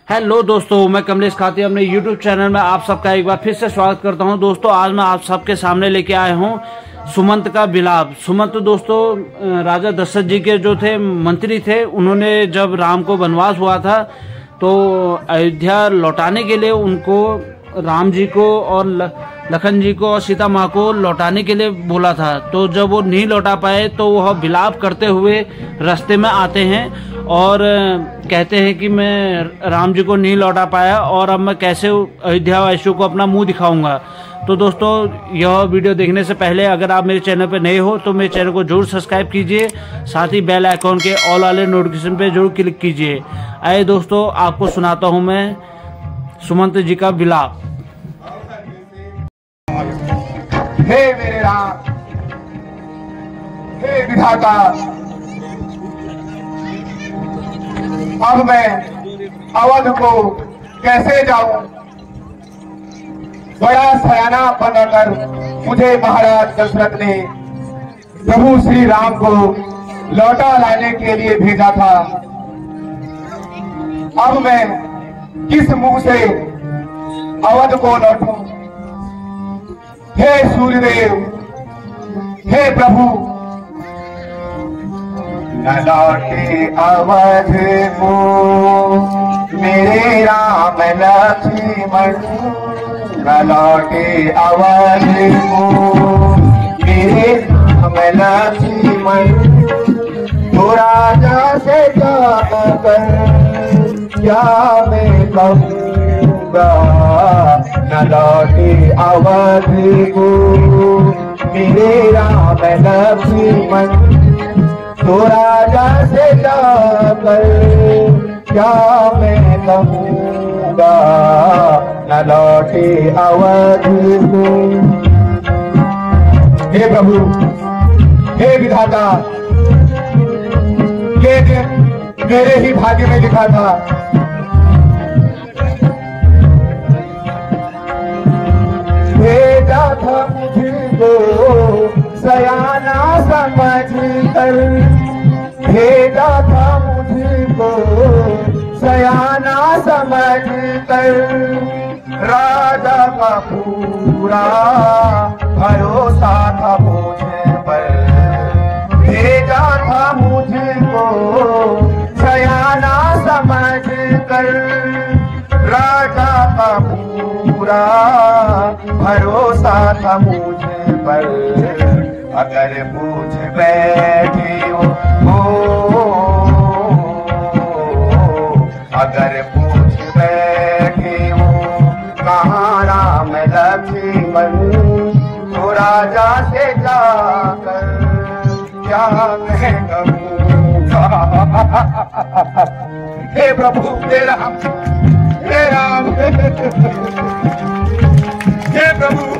Hello दोस्तों, मैं कमलेश खाती अपने YouTube चैनल में आप सबका एक बार फिर से स्वागत करता हूं। दोस्तों आज मैं आप सबके सामने लेके आया हूं सुमंत का विलाप। सुमंत दोस्तों राजा दशरथ जी के जो थे मंत्री थे, उन्होंने जब राम को वनवास हुआ था तो अयोध्या लौटाने के लिए उनको राम जी को और लखन जी को और सीता माँ को लौटाने के लिए बोला था। तो जब वो नहीं लौटा पाए तो वह विलाप करते हुए रास्ते में आते हैं और कहते हैं कि मैं राम जी को नहीं लौटा पाया और अब मैं कैसे अयोध्या वासियों को अपना मुंह दिखाऊंगा। तो दोस्तों यह वीडियो देखने से पहले अगर आप मेरे चैनल पर नए हो तो मेरे चैनल को जरूर सब्सक्राइब कीजिए, साथ ही बेल आइकॉन के ऑल वाले नोटिफिकेशन पे जरूर क्लिक कीजिए। आइए दोस्तों आपको सुनाता हूँ मैं सुमंत जी का विलाप। हे मेरे राम, हे विधाता, अब मैं अवध को कैसे जाऊं? बड़ा सयाना बनाकर मुझे महाराज दशरथ ने प्रभु श्री राम को लौटा लाने के लिए भेजा था। अब मैं किस मुंह से अवध को लौटूं? हे सूर्यदेव, हे प्रभु, न लौटे अवध को मेरे राम लक्ष्मण, न लौटे अवध को मेरे राम लक्ष्मण, तो राजा से जाकर क्या मैं कहूँगा? न लौटे अवध को मेरे राम लक्ष्मण, तो राजा से जाकर क्या मैं कहूँगा? न लौटे अवध को। हे प्रभु, हे विधाता, ये मेरे ही भाग्य में लिखा था। भेजा था मुझको सयाना समझकर, भेजा था मुझको सयाना समझकर, राजा का पूरा भरोसा था मुझ पर। भेजा था मुझको सयाना समझकर, राजा का पूरा भरोसा था मुझ पर। अगर पूछ बैठे हो, अगर पूछ बैठे हो कहाँ राम लक्ष्मण, तो राजा से जाकर क्या मैं कहूँगा? हे प्रभु, हे राम, हे राम, हे प्रभु।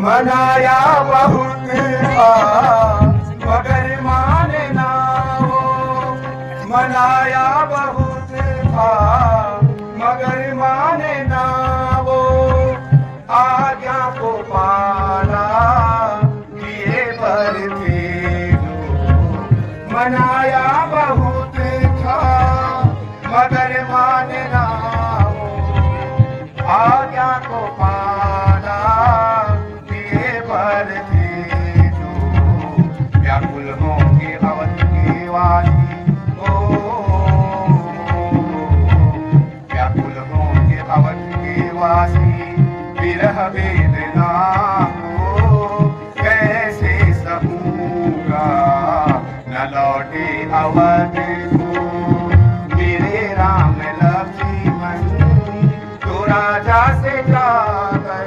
मनाया बहुत मगर माने ना वो, मनाया बहुत था मगर माने ना वो, आज्ञा को पाला किए पर थे जो। मनाया बहुत था मगर माने ना वो, आज्ञा को पाला किए पर थे जो। व्याकुल होंगे अवध के वासी, विरह वेदना को कैसे सहूँगा? न लौटे अवध को मेरे राम लक्ष्मण, तो राजा से जाकर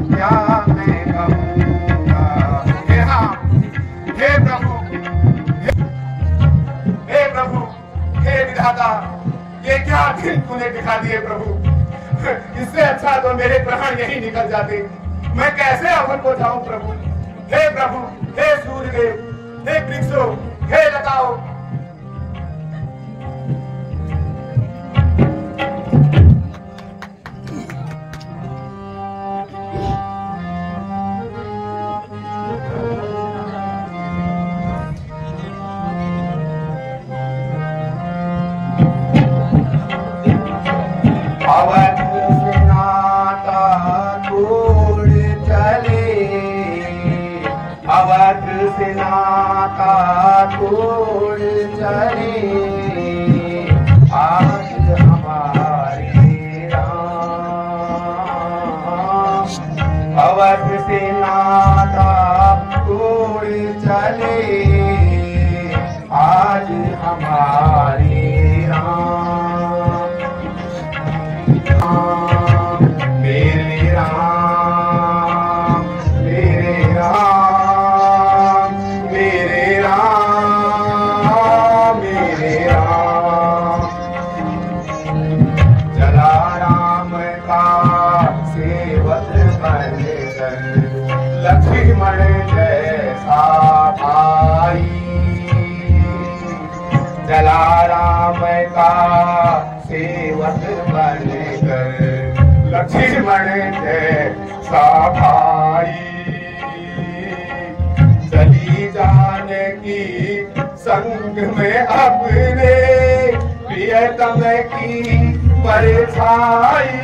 क्या मैं कहूँगा? हे राम, हे प्रभु, हे प्रभु, हे विधाता, ये क्या दिन तूने दिखा दिए प्रभु? इससे अच्छा तो मेरे प्राण यही निकल जाते। मैं कैसे अवध को जाऊं प्रभु? हे प्रभु, हे सूर्यदेव, हे वृक्षों, हे लताओं, चले आज हमारे राम। अवध से नाता तोड़ चले आज हमारे राम। मेरे राम मेरे राम मेरे राम मेरे राम। चला राम का सेवक बनकर लक्ष्मण जैसा भाई। चला राम का सेवक बनकर लक्ष्मण जैसा भाई। चली जानकी संग में अपने प्रियतम की परछाई।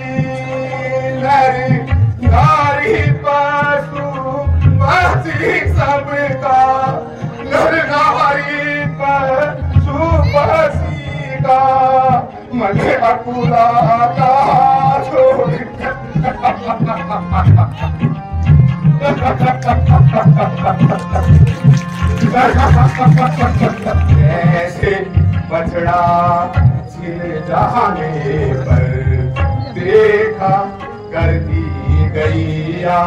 नर नारी पशु पक्षी सबका नर नारी पशु पक्षी का मन अकुलाता छोड़ ऐसे बछड़ा छिल जाने पर देखा करती गैया।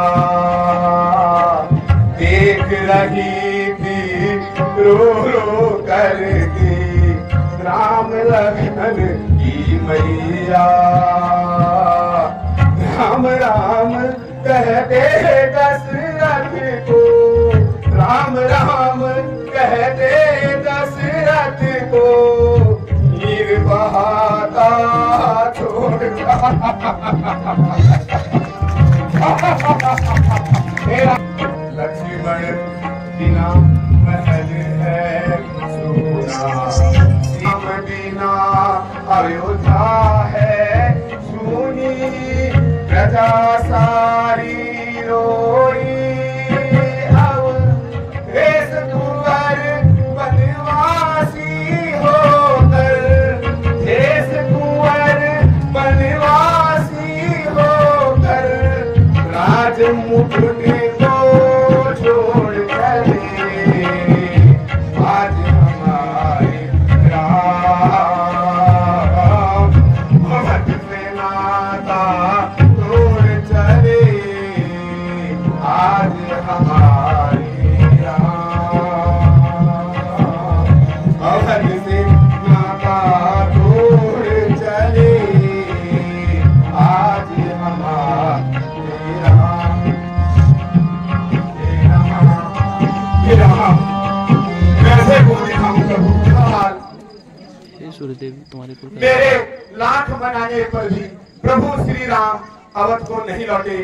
देख रही थी रो रो करके राम लखन की मैया। राम राम कहते दशरथ को राम राम कहते दशरथ को नीर बहाता छोड़। लक्ष्मण बिना महल है सोना। राम बिना अयोध्या है सुनी। प्रजा सारी रोई अब देश कुंवर बनवासी होकर। देश कुंवर बनवासी होकर राज मुकुट को छोड़ चले आज हमारे राम। भक्त से नाता तोड़ चले आज हमारे राम। भक्त से नाता तोड़ चले आज हमारे राम। हे राम कैसे बोले हम प्रभु हाल। सूर्यदेव तुम्हारे को मेरे लाख बनाने पर भी प्रभु श्री राम अवध को नहीं लौटे।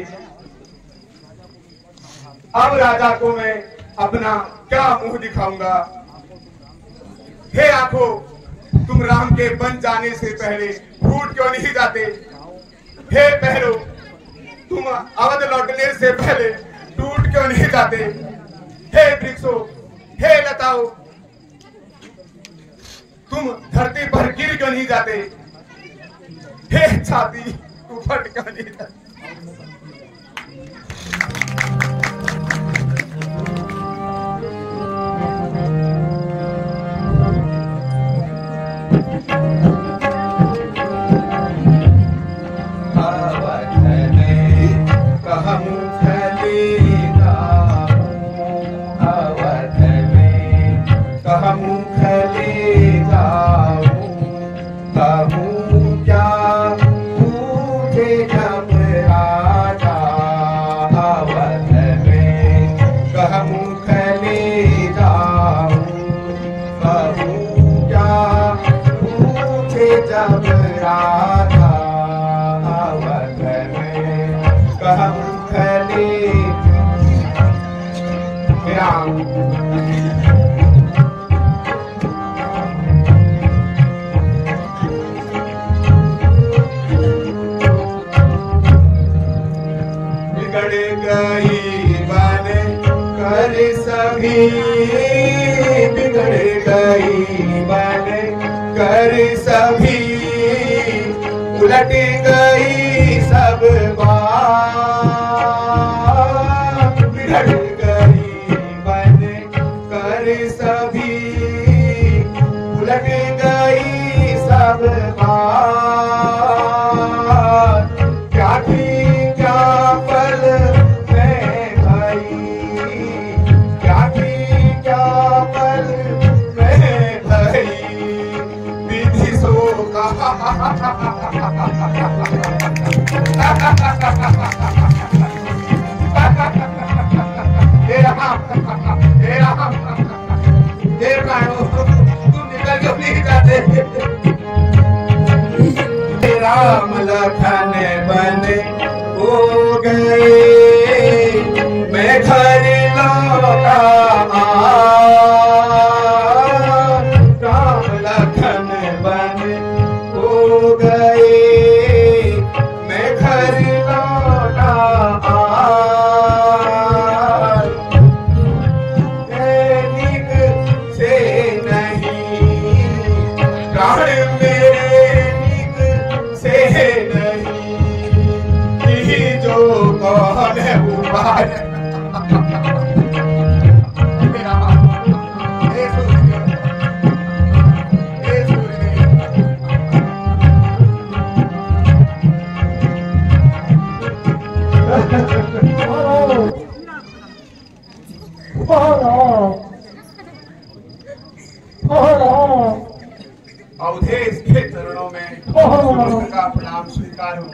अब राजा को मैं अपना क्या मुंह दिखाऊंगा। हे आंखों तुम राम के बन जाने से पहले फूट क्यों नहीं जाते। हे पहलो तुम अवध लौटने से पहले टूट क्यों नहीं जाते। हे वृक्षों हे लताओं तुम धरती पर गिर क्यों नहीं जाते। हे छाती तू फट क्यों नहीं जाती। बिगड़ गई गई बन कर सभी, उलट गई सब बात, बिगड़ गई बन कर सभी, उलट गई सब बात। क्या थी क्या पल में भाई, क्या थी क्या पल में भाई, विधि सो कहा हे राम, हे राम, हे प्राणो, तुम निकल क्यों नहीं जाते? राम लखन बन हो गए, मैं घर लौटा आ। राम लखन बन हो गए, मैं घर लौटा आ। दैनिक से नहीं प्राण मेरे से नहीं, जो कौन है वो बात। अवधेश के चरणों में का प्रणाम स्वीकार हो।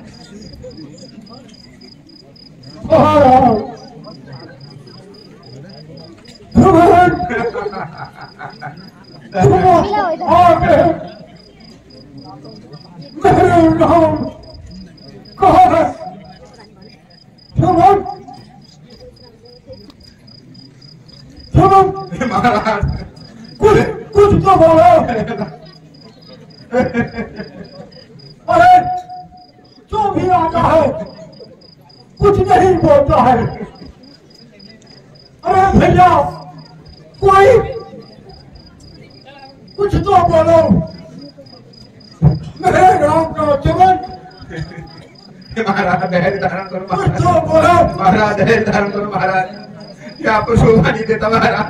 महाराज कुछ तो बोलो। अरे जो भी आता है कुछ नहीं बोलता है। अरे भैया कोई कुछ तो बोलो। मेरे राम का जीवन महाराज धैर्य धारण करो। कुछ तो बोलो। महाराज धैर्य धारण करो। महाराज ये आपको शोभा नहीं देता। महाराज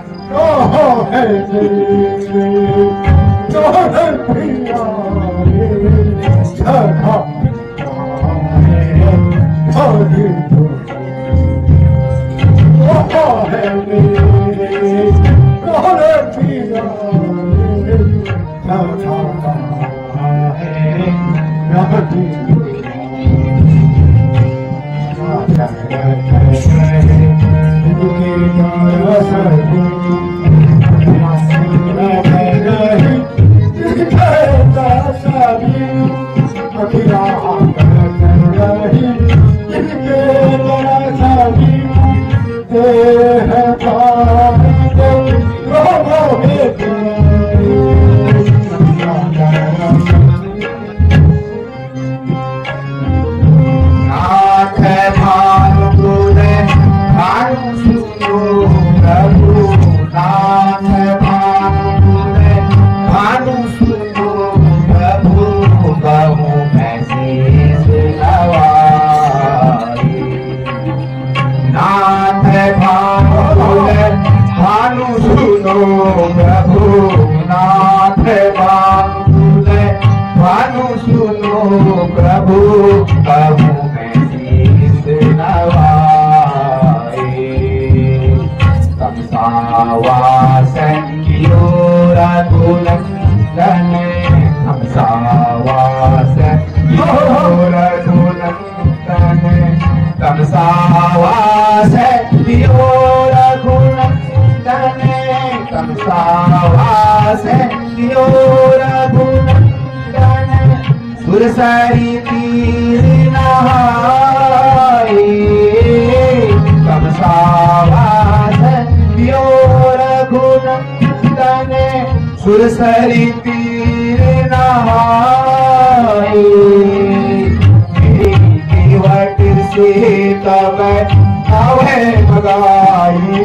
सुरसरी तीर नहाए तब सावास दियो रघुनंदन सुरसरी तीर नहाए केवट से तब अवे भगाई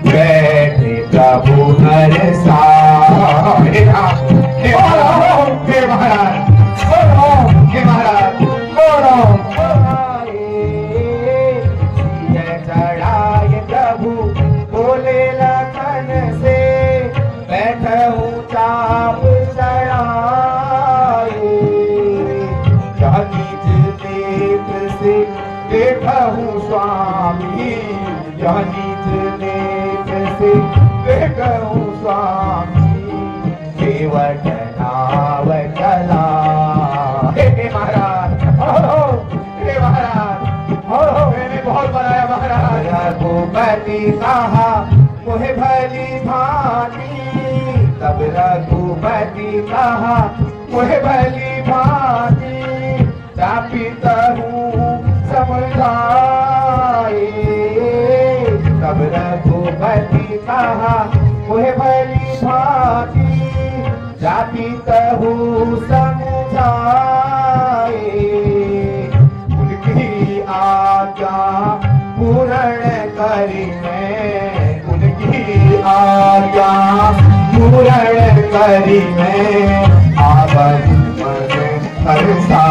बैठे प्रभु हर साए आप चढ़ाए। क्या निज नेत्र से देखा हूँ स्वामी, क्या निज नेत्र से देखा हूँ स्वामी, केवट नाव चला। हे महाराज, हे महाराज, मैंने बहुत बनाया महाराज। रघुपति कहा मोहे भली भांति, तब रघुपति कहा मोहे भली भांति, चापित हूँ समझाए। तब रघुपति कहा मोहे भली भांति, चापित हूँ समझाए। उनकी आज्ञा पूर्ण करी मैं, उनकी आज्ञा पूर्ण करी मैं, आवन मन हर्षा।